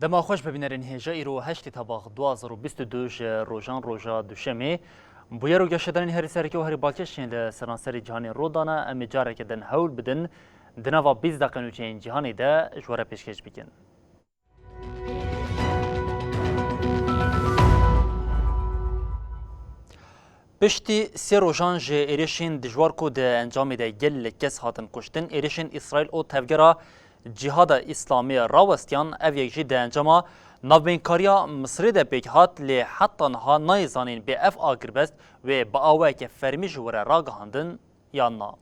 دما خوش ببینرین هجا ایرو هشتی طباق 2022 روژان روژا دوشمه بویا رو گشتن هری سرکی و هری بالکشین لسرانسری جهانی رودانا امی جاره که دن هول بدن دنوا 20 دقیقه نوچین جهانی ده جواره پیشکش بکن. پشتی سی روژان جه ایریشین دجوار کو ده انجامی ده گل کس هاتن کشتن ایریشین اسرائیل او تفگرا جهاد اسلامی راوستیان او یک جی ده انجاما نوبینکاریا مصری ده بیگ هات لی حتی نها نایزانین به اف آگر بست و با آوه که فرمی جوره را گهاندن یا نا.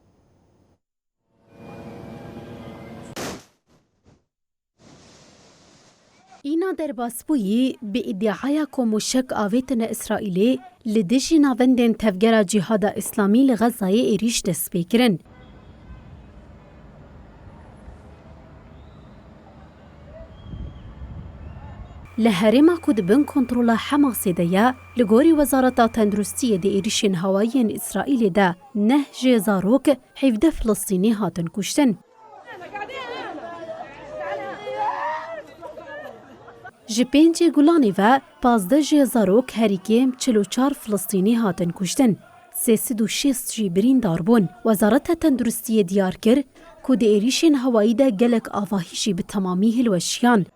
اینا در باسپویی به ادعای که مشک آویتن اسرائیلی لدیشی ناوندین تفگر جهاد اسلامی لغزای ایریش دست بکرن. لهرما کود بن کنترل حماس دیا لگوری وزارت تندرستی دی ایریشین هوایی اسرائیل دا نه جزاروک 17 فلسطینی هاتن کشتن. جپنج گولانی و 15 جزاروک هریکیم 44 فلسطینی هاتن کشتن. 306 جی برین داربون وزارت تندرستی دیار کر که دی ایریشین هوایی دا گلک آواهیشی به تمامی هلوشیان.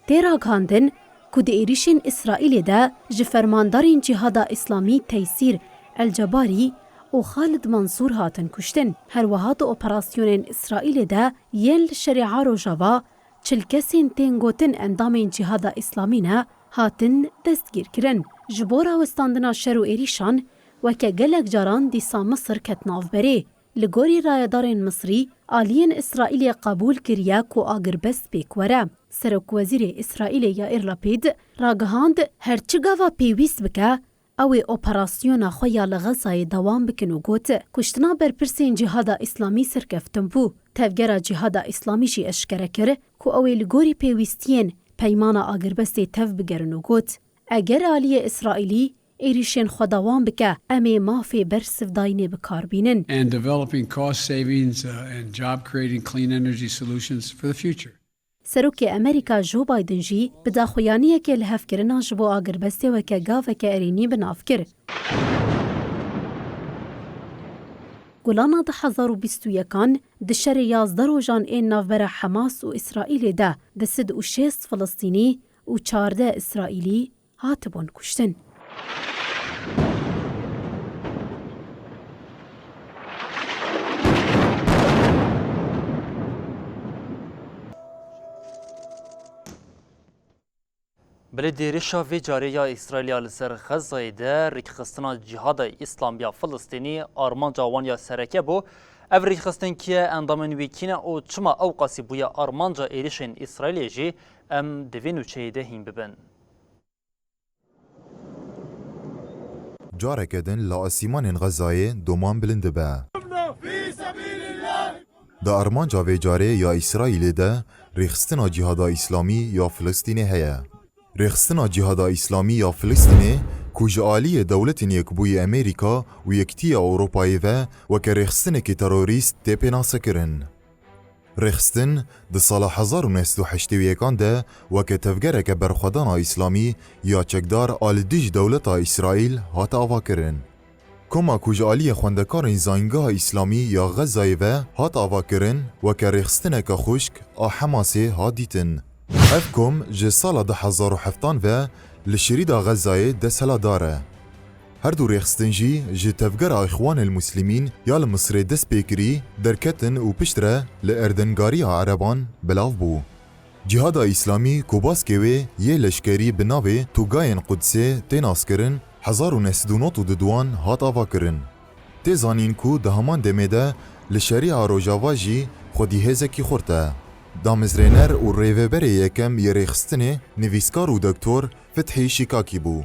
تیرا گاندن که دی ایریشین اسرائیل دا جفرماندارین جهاد اسلامی تیسیر الجباری و خالد منصور هاتن کشتن. هر وهات اپراسیون اسرائیل دا یل شریعه رو جوا چل کسین تنگوتن اندام جهاد اسلامی نه هاتن دستگیر کرن. جبورا وستاندنا شرو ایریشان و که گلک جاران دیسا مصر کتناف بره. لگوری رایدارین مصری آلین اسرائیل قبول کریا کو آگر بست بیکوره. سرک وزیر اسرائیل یائیر لپید راگهاند هرچی گاوا پیویست بکه اوی اپراسیون خویا لغزای دوام بکن و گوت کشتنا برپرسین جهاد اسلامی سرکفتن بو. تفگر جهاد اسلامی جی اشکره کر که اوی لگوری پیویستین پیمان آگر بست تف بگرن و گوت اگر آلی اسرائیلی ایریشین خداوان بکه امی مافی برسف داینه بکار بینن. And developing cost savings and job creating clean energy solutions for the future. سروک امریکا جو بایدن جی بداخویانیه که لحف کرنا جبو آگر بسته و که گاوه که ارینی بناف کر. گولانا ده 2021 دشر 11 روزان این نافبر حماس و اسرائیل ده 6 فلسطینی و 14 اسرائیلی هاتبون کشتن. بلدی ریشا وی جاری یا اسرائیلیا لسر غزه ده ریخستنا جهاد اسلامی فلسطینی آرمان جوان یا سرکه بو او ریخستن که اندامن ویکینه او چما اوقاسی بویا آرمان جا ایریشن اسرائیلی جی ام دوینو چهیده هیم ببن. جارك دن لا اسيمان غزاي دومان بلند با دا ارمان جاوي جاري يا اسرائيل ده ريخستنا جهاد اسلامي يا فلسطيني هيا ريخستنا جهاد اسلامي يا فلسطيني كوجالي دولتين يكبوي امريكا ويكتيا اوروباي و كريخستن كي تروريست تيبنا سكرن ريخستن د سال 1981 ده وکه تفگره که برخودان اسلامی یا چکدار آل دیج دولت اسرائیل هات آوا کرن. کما کجالی خوندکار زاینگاه اسلامی یا غزای و هات آوا کرن وکه ريخستن که خشک حماسه ها دیتن. اف کم جه سال 2007 و لشرید غزای ده سلا داره. هر دو ریخستنجی جه تفگر اخوان المسلمین یا لمصر دست بکری درکتن و پشتره لأردنگاری عربان بلاو بو. جهاد اسلامی کوباس کهوه یه لشکری بناوه توگاین قدسه تیناس کرن 1992 هات آوا کرن. تێزانین کو di heman demê de li şerîa Rojava jî xwedîhêzekî xurt e. Damizrêner û rêveberê yekem yê rêxistinê nivîskar û doktor Fethî Şikakî bû.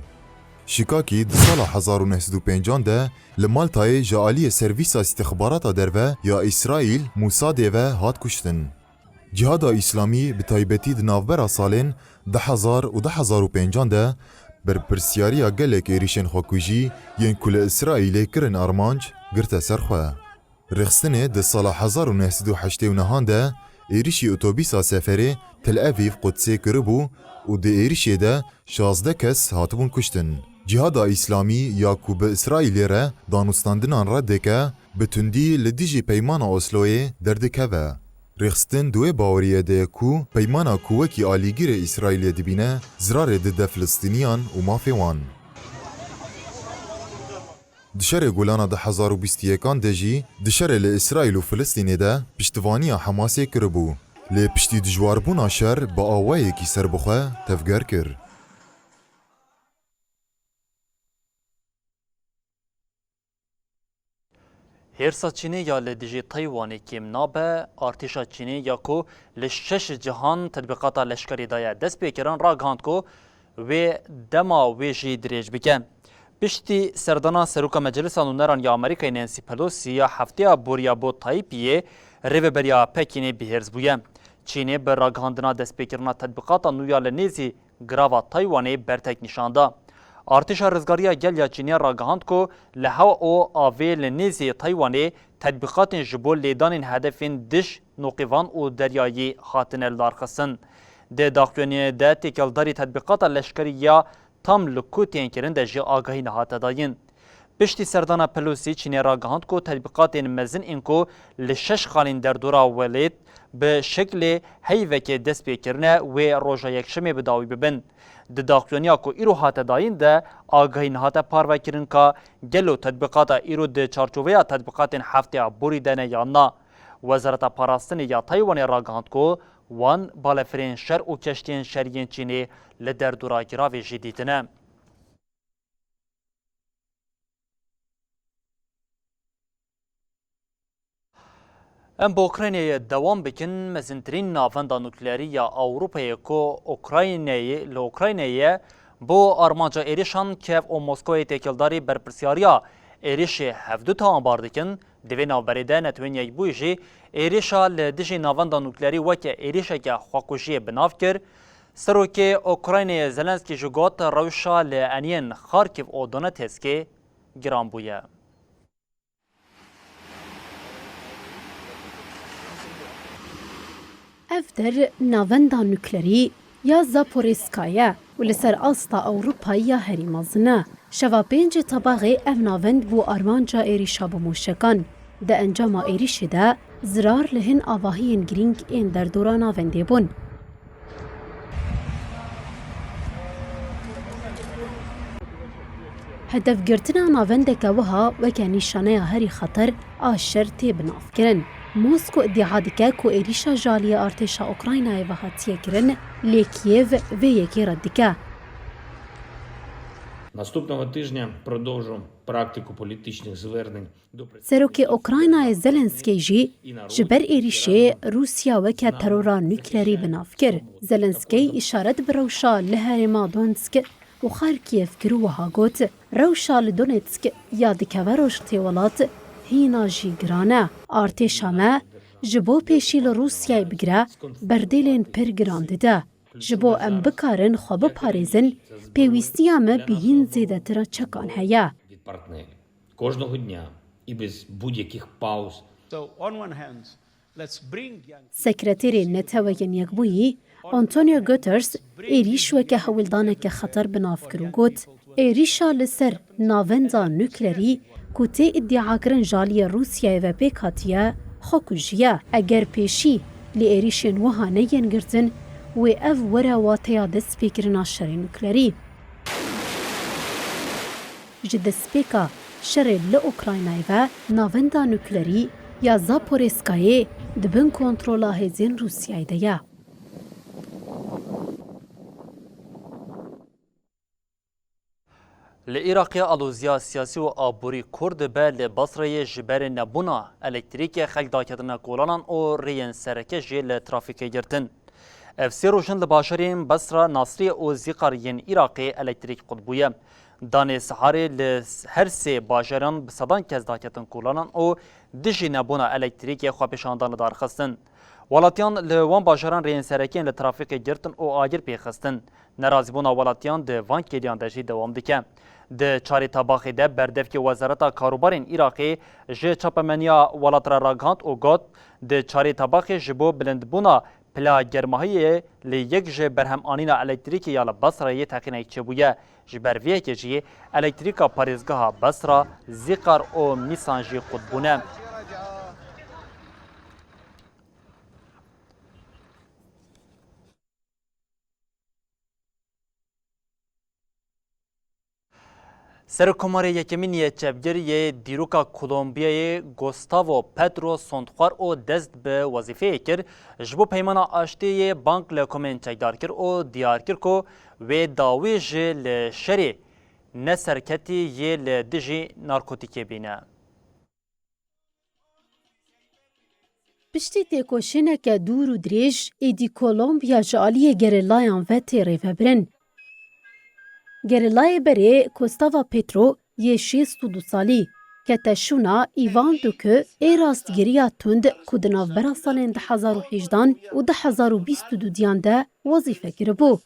Şikakî di sala 1950 de li Maltayê ji aliyê Servîsa Stixbarata Derve ya İsraîl Mosadê ve hat kuştin. Cihada İslamî bi taybetî di navbera salên 2000 û 2005 de berpirsiyariya gelek êrişên xwekujî yên ku li İsraîlê kirin armanc girte ser xwe. Rêxistinê di sala 1989 de êrişî otobîsa seferê Tel Aviv Qudsê kiribû û di êrişê de 16 kes hatibûn kuştin. Cihada İslamî ya ku bi İsraîlê re danûstandinan reddeke bi tundî li dijî peymana Osloyê derdikeve. Rêxistin duê baweriyê de ye ku peymana ku wekî alîgirê İsraîlê dibîne zirarê dide Filistîniyan û mafê wan. Di şerê Golana 2021 de jî di şerê li İsraîl û Filistînê de piştivaniya Hemasê kiribû. Lê piştî dijwarbûna şer bi awayekî serbixwe tevger kir. Hêrsa Çînê ya li dijî Taywanê kêm nabe, artêşa Çînê ya ku li şeş cihan tedbîqata leşkerî daye dest pêkirin ragihand ku wê dema wê jî dirêj bike. Piştî serdana Seroka Meclisa Nûneran ya Amerîkayê Nancy Pelosi ya hefteya boriya bo Taipiyê rêveberiya Pekînê bihêrz bûye. Çînê bi ragihandina destpêkirina tedbîqata nû ya li nêzî girava Taywanê bertek nîşanda. Artêşa rizgariya gel ya Çînê ragihand ku li hewa û avê li nêzî Taywanê tedbîqatên ji bo lêdanên hedefên diş, noqîvan û deryayî hatine lidarxistin. Di daxuyaniyê de têkeldarî tedbîqata leşkerî ya tam li ku tên kirin de jî agahî nehate dayîn. Piştî serdana Pelosi Çînê ragihand ku tedbîqatên mezin ên ku li şeş xalên derdora welêt bi şeklê heyvekê dest pêkirine wê roja yekşemê bi dawî bibin. Di daxuyaniya ku îro hate dayîn de agahî nehate parvekirin ka gelo tedbîqata îro di çarçoveya tedbîqatên hefteya borî de ne yan na. Wezareta Parastinê ya Taywanê ragihand ku wan balefirên şer û keştiyên şeriyên Çînê li derdora giravê jî dîtine. Em bi Ukraynayê dewam bikin mezintirîn navenda nuklerî ya Ewropayê ku li Ukraynayê bo armanca êrişan Kiev û Moskowê têkildarî berpirsyariya êrişê hevdû tan bar dikin, di vê navberê de netewên Yekbûyî jî êrişa li dijî navenda nuklerî weke êrişeke xwekujiyê bi nav kir. Serokê Ukraynayê Zelenskî ji got rewşa li eniyên Xarkiv û Donetskê giran bûye. Ev der navenda nuklerî ya Zaporîskaya û li ser asta Ewropayê ya herî mezin e. Şeva pêncê tebaxê ev navend bû armanca êrîşa bi mûşekan. Di encama êrişê de zirar li hin avahiyên girîng ên derdora navendê bûn. Hedefgirtina navendeke wiha weke nîşaneya herî xeter a şer tê binavkirin. Mosko iddia dike ku êrîşa jaliya artêşa Ukraynayê ve hatiye kirin, lê Kiev vê yekê reddike. Наступного тижня продовжу практику політичних звернень до Serokê Ukraynayê Zelenskî jî ji ber êrişê Rûsya weke terora nuklerî binav kir. Zelenskî îşaret bi rewşa li herêma Donetsk û Xarkiv kir û wiha got rewşa li Donetsk ya dikeve rojtê welat hîna jî giran e. Artêşa me ji bo pêşî li Rûsyayê bigire berdêlên pir giran dide. Ji bo em bikarin xwe biparêzin, pêwîstiya me bihîn zêdetira çekan heye. від партнерів кожного дня і без будь-яких пауз. Sekreterê Neteweyên Yekbûyî, Antonio Guterres, êrîş weke hewildaneke xeter bi nav kir û got, êrîşa li ser navenda nuklerî ku tê îddiakirin jaliya Rûsyayê ve pêk hatiye, xwekujiye. Eger pêşî li êrîşên wiha nejên girtin, wê ev were wateya destpêkirina şerê nuklerî. Ji destpêka şerê li Ukraynayê ve navenda nuklerî ya Zaporîskayê dibin kontrola hêzên Rûsyayê de ye. لعراقی آلوزیا سیاسی و آبوری کرد به لبصره جبر نبونا الکتریک خلق داکتن کولانان و ریان سرکه جیل ترافیک گرتن. افسی روشن لباشرین بصره ناصری و زیقارین عراقی الکتریک قطبویه. دانه سحاری هر سه باجران بصدان کز داکتن کولانان و دجی نبونا الکتریک خوابشاندان دار خستن. ولاتیان لوان باجران ریان سرکین لترافیک گرتن و آگر پیخستن. نرازیبونا ولاتیان ده وان کلیان دجی دوام دکه. د چاری تاباخی ده بردف که وزارت کاروبارین عراقی جه چاپمنیا ولات را راگاند و گوت د چاری تاباخی جبو بلندبونا پلا گرماهی لی یک جه برهم آنینا الکتریکی یا لبصره تقینه چه بویه جبرویه که جه الکتریکا پاریزگاه بصره زیقار و میسانجی قطبونه. سرکمار یکمینی چپگری دیروکا کولومبیای گوستاو پدرو سونتخوار او دست به وظیفه کرد جبو پیمانا آشتی بانک لکومن چکدار کرد او دیار کرد که و داویج لشری نسرکتی یه لدجی نارکوتیکی بینه. پشتی تکوشنه که دور و دریج ایدی کولومبیا جالیه گریلایان و تیره وبرن. گریلای بری کوستاوا پترو یه 62 سالی که تشونا ایوان دوکه ای راستگیریا تند کدناو برا سالین 2018 و 2022 دیان ده وظیفه گره بو.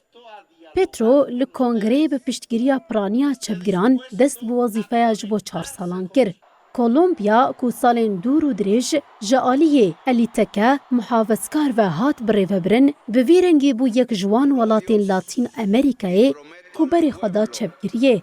پترو لکنگره به پشتگیریا پرانیا چپگران دست به وظیفه اجبو 4 سالان کر. کولومبیا کو سالین دور و دریج جالیه الیتکه محافظکار و هات بری وبرن به ویرنگی بو یک جوان ولاتین لاتین امریکای کوبری خدا چپگیریه.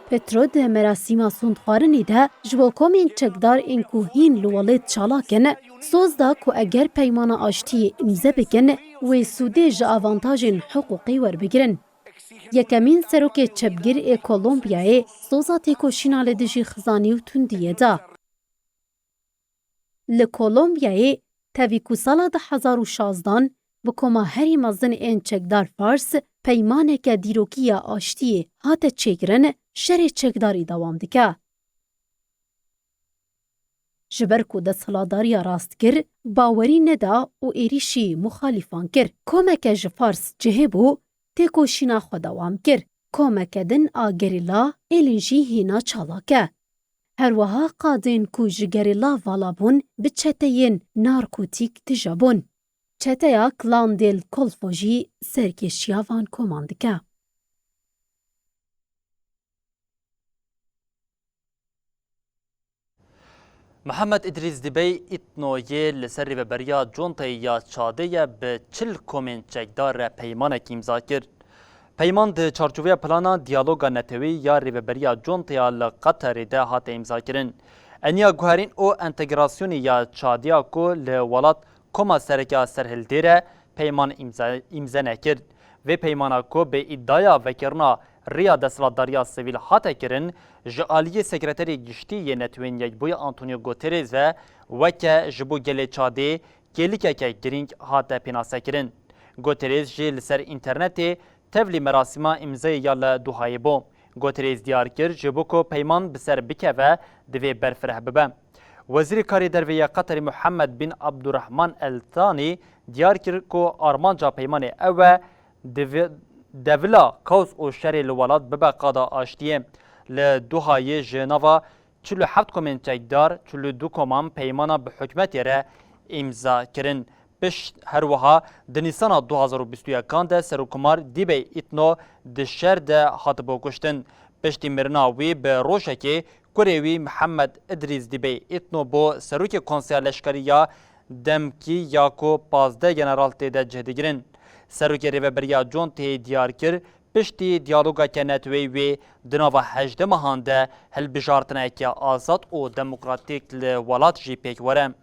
پترو ده مراسیما سوندخوارنی ده جبو کومین چکدار این کوهین لولید چالاکن سوز دا کو اگر پیمان آشتی امزه بکن و سوده جا آوانتاجین حقوقی ور بگیرن. یکمین سروک چپگیر ای کولومبیای سوزا تیکو شینال دجی خزانی و تندیه دا. لکولومبیای تاویکو سالا 2016 بکما هری مزن این چکدار فارس پیمانه که دیروکی آشتی هات چگرن شر چکداری دوام دکه. جبر کو ده سلاداری راستگر باوری ندا و ایریشی مخالفان کر. کمک جفارس جهبو تیکو شینا خود دوام کر. کمک دن آگریلا ایلنجی هینا چالاکه. هر وها قادین کو جگریلا والابون بچتین نارکوتیک تجابون. چتایا کلان دیل کلفوجی سرکشیاوان کماندکه. محمد ادریس دبی اتنویه لسری و بریا جونتای یا چاده به 40 کومن چکدار پیمان امضا کرد. پیمان ده چارچوبه پلانا دیالوگا نتوی یا ریوبریا جونتیا لقطر ده هات امضا کردن. انیا گوهرین او انتگراسیونی یا چادیا کو لولات کما سرکا سرهلدیره پیمان امضا نکرد و پیمانا کو به ادعا وکرنا ریا دستلاتداریا سیویل هاته کرن جالی سکرتری گشتی نتوین یک بوی آنتونیو گوتریز و وکه جبو گل چاده گلیکه که گرینگ هاته پیناسه کرن. گوتریز جیل سر اینترنتی تفلی مراسما امضای یا دوهای بو. گوتریز دیار کرد جبو کو پیمان بسر بکه و دوی برفره ببه. وزیر کاری درویه قطر محمد بن عبدالرحمن الثانی دیار کرد که آرمانجا پیمان او دولا کوز و شری لولاد ببه قادا آشتیه لدوهای جنوا 47 کومن چکدار 42 کومن پیمانا به حکمت را امضا کرن. پشت هر وها د نیسان 2021 ده سرکمار دیبی اتنو د شهر ده هاتبو کشتن. پشتی مرناوی به روشکی کوریوی محمد ادریس دیبی اتنو بو سروک کنسیا لشکریا دمکی یاکو 15 جنرال تیده جهدگرن. سروک ریوبریا جون تی دیار کر پشتی دیالوگا که نتوی وی دناوا 18 ماهان ده هل بجارتنه که آزاد و دموکراتیک لولات جی پیک ورم.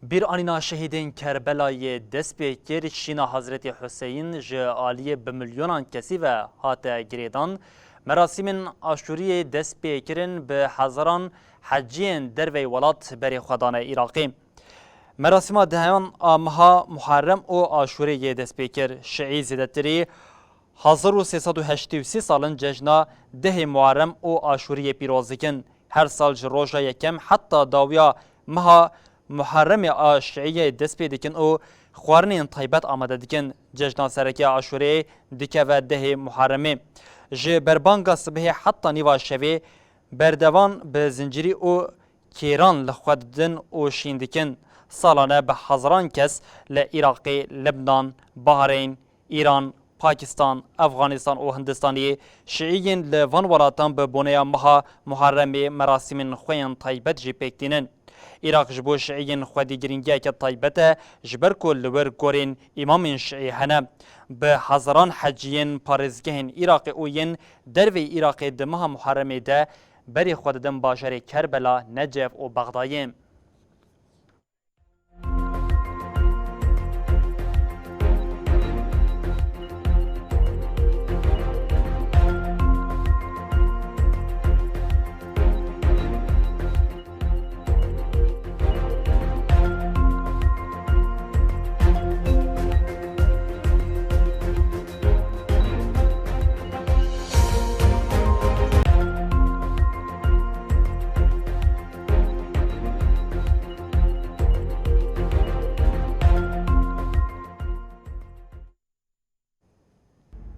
بیر آنینا شهیدین کربلای دست پیکر شینا حضرت حسین جالیه به میلیونان کسی و هات گریدان مراسم آشوری دست پیکرن به هزاران حجین در وی ولات بری خدان عراقی. مراسم دهیان آمها محرم و آشوره یه دست پیکر شیعی زیدتری 1383 سالن جشنا ده محرم و آشوره پیروزیکن هر سال جروجا یکم حتی داویا مها محرم آشعیه دست پیدکن و خوارنین طیبت آمده دکن جشنا سرکی آشوره دکه و ده محرمه جه بربانگا صبح حتی نیوا شوی بردوان به زنجیری و کیران لخوددن و شیندکن سالانه به هزاران کس لعراقی، لبنان، بحرین، ایران، پاکستان، افغانستان و هندستانی شیعیین لوان ولاتان به بونه مها محرم مراسم خوین طیبت جی پکتینن. عراق جبو شیعیین خودی گرینگی که طیبت جبر کل لور گورین امام شیعی هنه به هزاران حجیین پارزگهن عراق اوین دروی عراق دمها محرم ده بری خوددن باشر کربلا، نجف و بغدایم.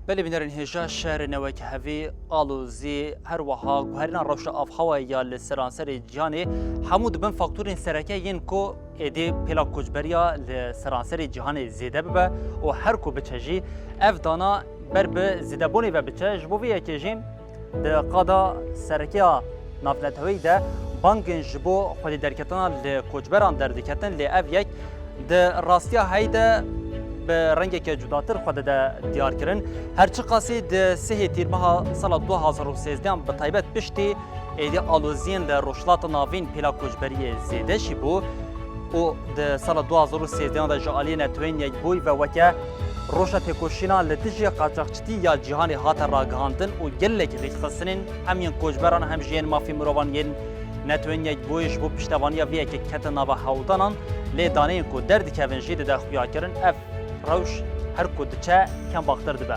بله بینرین هجا شهر نوک هوی آلوزی هر وها گوهرنا روش آفخوا یا لسرانسر جهانی حمود بن فاکتورین سرکه ین کو ایدی پیلا کجبریا لسرانسر جهانی زیده ببه و هر کو بچجی اف دانا بر به زیده بونی و بچج بو وی اکیجین ده قادا سرکه نافنتوی ده بانگن جبو خودی درکتنا لکجبران دردکتن لی اف یک ده راستیا هایده به رنگی که جداتر خود ده دیار کرن هرچی قاسی سه تیرمها سال 2013 به طیبت پشتی ایدی آلوزین ده روشلات ناوین پیلا کجبری زیده شی بو و ده سال 2013 ده جعالی نتوین یک بوی و وکه روشا تکوشینا لتجی قاچاقچتی یا جهانی هات راگهاندن و گلک ریخستنین همین کجبران هم جین مافی مروان ین نتوین یک بویش بو پشتوانیا ویه که کتنا و حودانان لی دانه کو درد که ونجید ده خویا کرن اف روش هر کودچه کم باختر دبه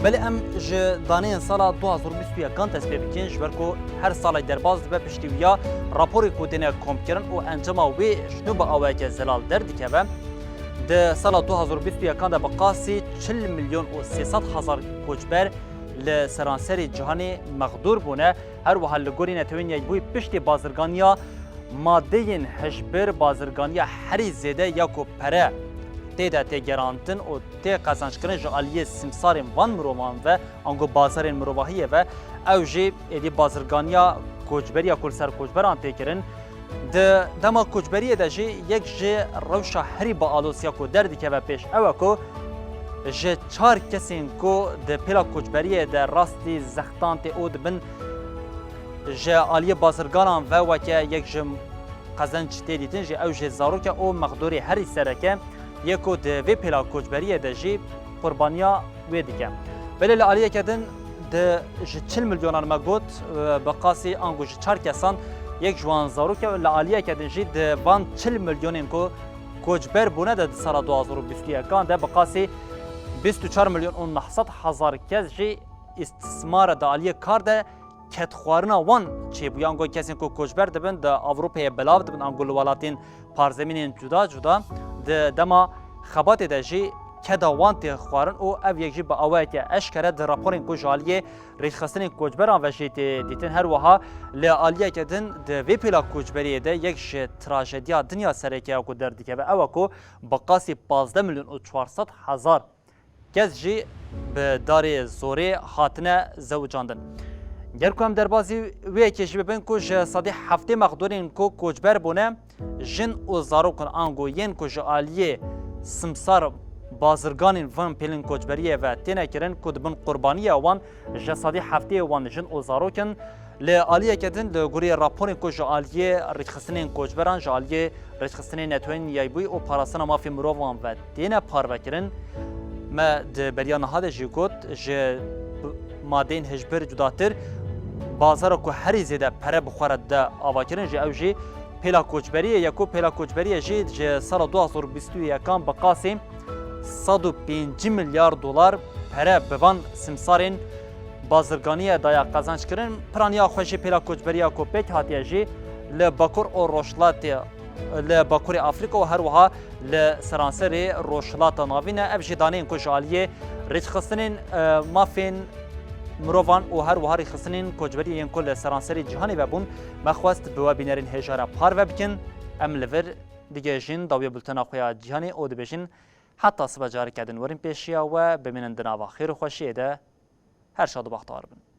بله ام ج دانه سال 2021 کان تسبیح بکن جبرکو هر سال درباز دبه پشتیویا راپوری کودنه کم کرن و انجام وی شنو با اوای که زلال درد که به ده سال 2021 کان ده بقاسی 40 میلیون و 300 هزار کوچبر لسرانسری جهانی مقدور بونه هر وحال لگوری نتوین یک بوی پشتی بازرگانیا ماده هجبر بازرگانیا هری زیده یا کو پره تیده تی گرانتن و تی قزانج کرن جعالیه سمسار وان مروان و انگو بازار مروواهیه و او جی ایدی بازرگانیا کوچبری یا کل سر کوچبران تی کرن ده دما کوچبری ده جی یک جی روشا هری با آلوسیا کو دردی که و پیش او کو جی چار کسین کو ده پیلا کوچبری ده راستی زختان تی او دبن جی آلیه بازرگانان و وکه یک جی قزانج تی دیتن جی او جی زاروکه او مقدوری هری سرکه یکو ده وی پیلا کوچبری ده جی قربانیا وی دیگه بله لالیه کدن ده 40 میلیونان مگوت بقاسی انگو 4 کسان یک جوان زارو که لالیه کدن جی ده وان 40 میلیونین کو کوچبر بونه ده سال 2021 کان ده بقاسی 24 میلیون و 900 هزار کس جی استثمار دالیه کار ده کتخوارنا وان چه بیانگو کسی کو کوچبر دبن ده اروپای بلاو دبن انگو ولاتین پارزمینین جدا جدا ده دما خبات ده جی کدا وانت خوارن او او یک جی با اوایت اشکره در راپورین کو جالیه ریخستن کوچبران و جیت دیتن هر وها لالیه کدن ده وی پلا کوچبری ده یک ش تراژدیا دنیا سرکه کو دردی که او کو بقاسی 15 میلیون و 400 هزار کس جی به دار زوره خاتنه زوجاندن گرکم در بازی وی کشی ببین کو ج صدی هفته مقدورین کو کوچبر بونه جن و زاروکن انگو ین کو جالیه سمسار بازرگانین وان پیلن کوچبریه و تینه کرن کدبن قربانی وان جسادی هفته وان جن و زاروکن لالیه کدن لگوری راپورین کو جالیه رخصتنین کوچبران جالیه رخصتنین نتوین یایبوی او پاراسنا مافی مروان و تینه پاروکرن ما د بریان هاده جیگوت ج مادین هجبر جداتر بازار کو هری زیده پره بخورد ده آواکرن جی او جی پلا کوچبریه یکو پلا کوچبریه جی سال 2021 بقاسم 105 میلیارد دلار پره بوان سمسارین بازرگانی دایا قازانچ کرن پرانیا خوشی پلا کوچبریه کوپک هاتیه جی لباکور او روشلات لباکور افریقا و هر وها لسرانسر روشلات ناوینه اف جدانین کجالیه ریچ خستنین مافین مروان و هر وهاری خستنین کوچبری این کل سرانسری جهانی ببون مخواست به بینرین هجاره پار و بکن ام لور دیگه جین داوی بلتنا خویا جهانی او دبیجین حتی صبح جاری کردن ورین پیشیا و بمینن دناوا خیر و خوشیه ده هر شاد و بختار بن